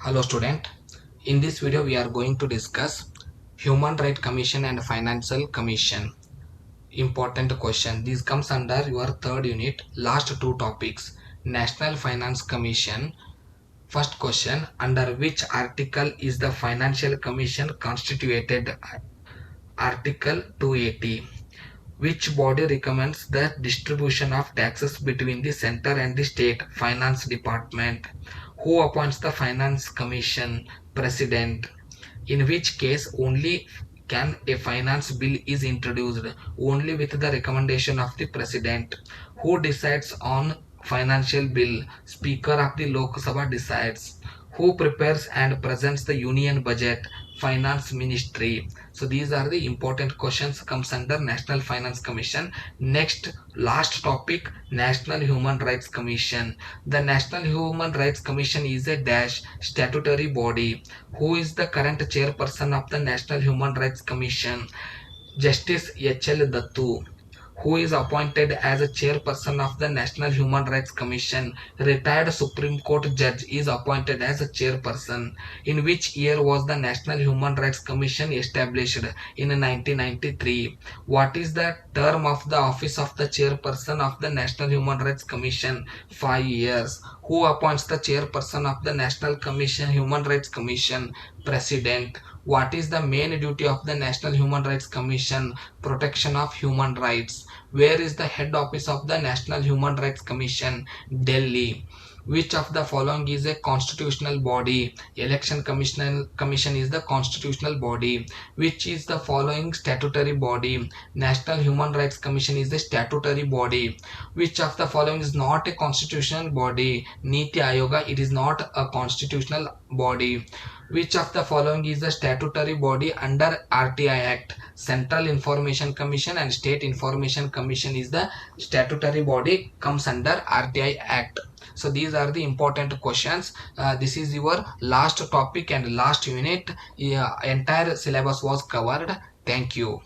Hello student, in this video we are going to discuss Human Rights Commission and Financial Commission. Important question. This comes under your third unit, last two topics. National Finance Commission. First question, under which article is the Financial Commission constituted? Article 280. Which body recommends the distribution of taxes between the center and the state? Finance Department. Who appoints the Finance Commission? President. In which case only can a finance bill is introduced? Only with the recommendation of the President. Who decides on financial bill? Speaker of the Lok Sabha decides. Who prepares and presents the union budget? Finance Ministry. So these are the important questions comes under National Finance Commission. Next, last topic, National Human Rights Commission. The National Human Rights Commission is a dash statutory body. Who is the current chairperson of the National Human Rights Commission? Justice H.L. Dattu. Who is appointed as a chairperson of the National Human Rights Commission? Retired Supreme Court judge is appointed as a chairperson. In which year was the National Human Rights Commission established? In 1993. What is the term of the office of the chairperson of the National Human Rights Commission? 5 years. Who appoints the chairperson of the National Human Rights Commission? President. What is the main duty of the National Human Rights Commission? Protection of human rights. Where is the head office of the National Human Rights Commission? Delhi. Which of the following is a constitutional body? Election Commission is the constitutional body. Which is the following statutory body? National Human Rights Commission is the statutory body. Which of the following is not a constitutional body? Niti Ayoga, it is not a constitutional body. Which of the following is the statutory body under RTI Act? Central Information Commission and State Information Commission is the statutory body comes under RTI Act. So these are the important questions. This is your last topic and last unit. Entire syllabus was covered. Thank you.